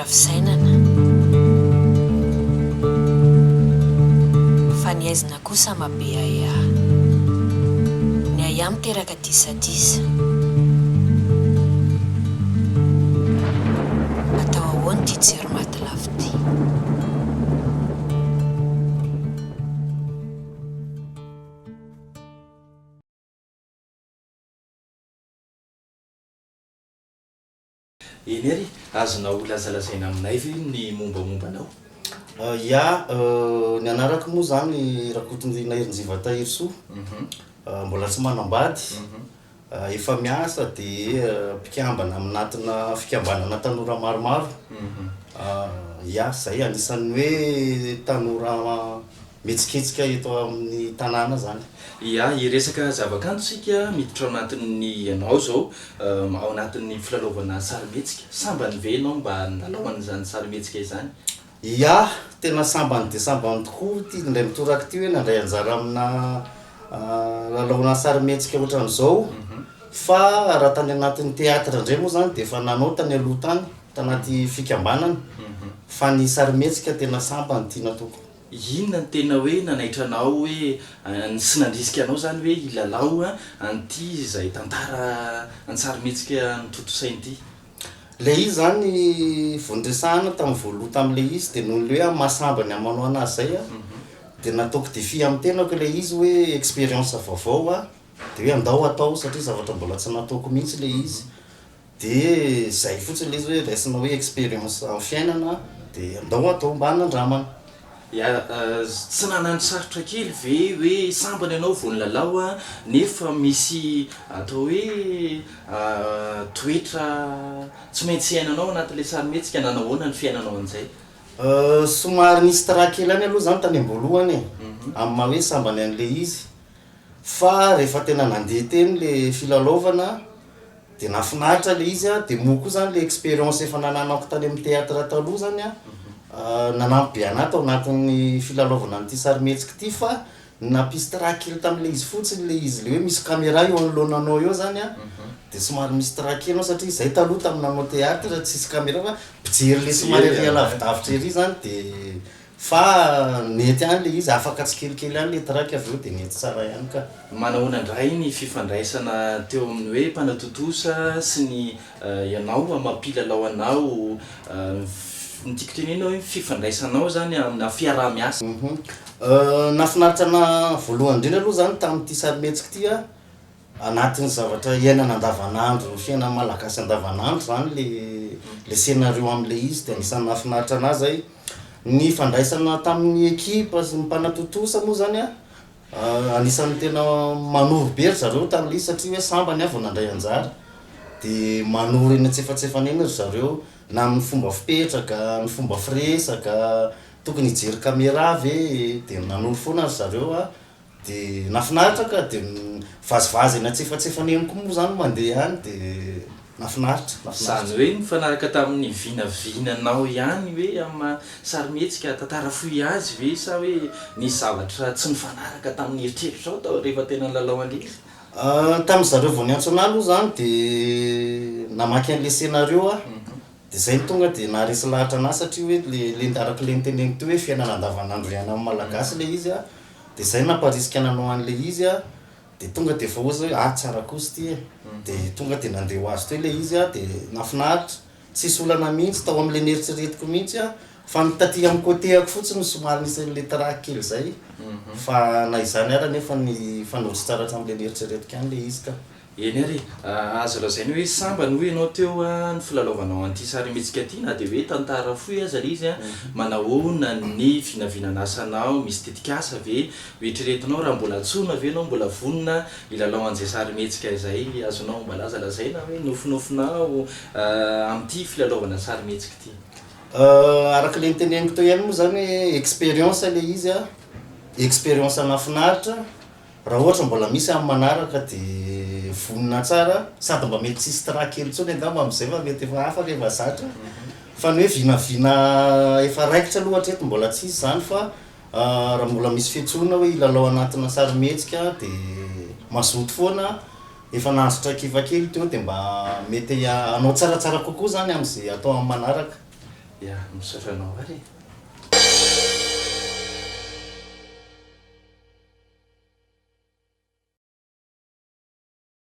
fisainana fa ny aizina kosa mabe aya ny aya miteraka disadisa atao ahoany ty jiro maty lafo ty eny ary azonao lazalazaina aminay ve ny mombamombanao? Ya, ny anarako moa zany Rakotondrinaherinjiva Tahirosoa. Mbola tsy manambady. Efa miasa dia mpikambana aminatina fikambanana tanora maromaro. Ya, zay anisan'ny hoe tanora metsiketsika eto amin'ny tanàna zany. Ya, iresaka zavakanto sika miditra ao anatin'ny ianao zao ao anatin'ny filalaovana sarimihetsika. Sambany ve ianao mba nalalao an'izany sarimihetsika izany? Ya, tena sambany dia sambany tokoa ty indray mitoraka ty hoe nandray anjara amina lalaona sarimihetsika ohatran'izao. Fa raha tany anatin'ny teatra indray moa zany dia efa nanao tany aloha tany tanaty fikambanana. Fa ny sarimihetsika tena sambany tiana toko. Inona ny tena hoe nanaitranao hoe sy nandrisika anao zany hoe ilalao an'ity izay tantara an-sarimihetsika notontosainy ity? Le izy zany vondresahana tamin'ny voaloha tamin'le izy dia noho le hoe mahasambany amanao anazy zay dia nataoko défi amin'ny tenako le izy hoe expérience vaovao dia hoe andao atao satria zavatra mbola tsy nataoko mihitsy le izy. Dia zay fotsiny le izy hoe raisina hoe expérience amin'ny fiainana dia andao atao mba hanandramana. Ya, tsy nanandro sarotra kely ve hoe sambany ianao vao nilalao nefa misy atao hoe toetra tsy maintsy iainanao anatin'ilay sarimihetsika nanao ahoana ny fiainanao an'izay? Somary nisy tara kely any aloha zany tany am-boalohany amin'ny maha hoe sambany an'le izy. Fa rehefa tena nandeha teny le filalaovana dia nafinaritra le izy dia moa koa zany le expérience efa nananako tany amin'ny teatra taloha zany nanampy be anahy tao anatin'ny filalaovana n'ity sarimihetsika ity. Fa nampisy tara kely tamin'le izy fotsiny le izy le hoe misy caméra eo anoloananao eo zany dia somary misy tara kely anao satria zay taloha tamin'ny nanao teatra tsisy caméra fa pijery le somary arỳ lavidavitra ery zany dia fa nety any le izy afaka tsy kelikely any le taraka avy eo dia nety tsara ihany ka. Manahoana indray ny fifandraisana teo amin'ny hoe mpanatotosa sy ny ianao amampilalao anao nitiako tenena hoe fifandraisanao zany amina fiaraha-miasa? Nafinaritra na voalohany indrindra aloha zany tamin'ity sarimihetsika ity anatin'ny zavatra iainana andavanandro fiainana malagasy andavanandro zany le scénario amin'le izy dia anisan'ny nafinaritra anazy zay. Ny fandraisana tamin'ny ekipa sy ny mpanatotosa moa zany anisan'ny tena manoro be ry zareo tamin'le izy satria hoe sambany vao nandray anjara dia manoro eny antsefatsefana eny ry zareo na amin'ny fomba fipetraka, ny fomba firesaka, tokony hijery caméra ve dia nanoro foana ry zareo dia nafinaritra ka dia vazivazy eny antsefatsefana eny koa moa zany mandeha any dia nafinaritra. Zany hoe nifanaraka tamin'ny vinavinanao ihany hoe amin'ny sarimihetsika tantara fohy azy ve sa hoe nisy zavatra tsy nifanaraka tamin'ny eritreritranao tao rehefa tena nilalao an'le izy? Tamin'ny zareo vao niantso anahy aloha zany dia namaky an'le scénario dia zay ny tonga dia naharesy lahatra anahy satria hoe araka le niteneniko teo hoe fiainana andavanandro ihany amin'ny malagasy le izy dia zay namparisika nanao an'le izy dia tonga dia efa ozy hoe tsara kosa ty dia tonga dia nandeha ho azy teo le izy dia nafinaritra tsisy olana mihitsy tao amin'le neritreretiko mihitsy fa nitaty amin'ny côtéako fotsiny somary nisy an'le tara kely zay fa na izany ara nefa ny fanory tsara hatramin'le neritreretiko ihany le izy ka. Eny ary azo lazainy hoe sambany hoe ianao teo ny filalaovanao an'ity sarimihetsika ity na dia hoe tantara fohy aza le izy manahoana ny vinavinana asanao misy tetikasa ve hoeritreretinao raha mbola antsona ve ianao mbola vonona ilalao an'izay sarimihetsika izay azonao mba lazalazaina hoe nofinofinao amin'ity filalaovana sarimihetsika ity? Araka le niteneniko teo ihany moa zany hoe expérience le izy expérience nafinaritra raha ohatra mbola misy amin'ny manaraka dia vonona tsara sady mba mety tsisy tara kely intsony angamba amin'izay fa mety efa afaka efa zatra fa ny hoe vinavina efa raikitra aloha hatreto mbola tsisy zany fa raha mbola misy fiantsoana hoe ilalao anatina sarimihetsika dia mazoto foana efa nahazo traikefa kely teo dia mba mety hanao tsaratsara kokoa zany amin'izay atao amin'ny manaraka. ia misaotranao ary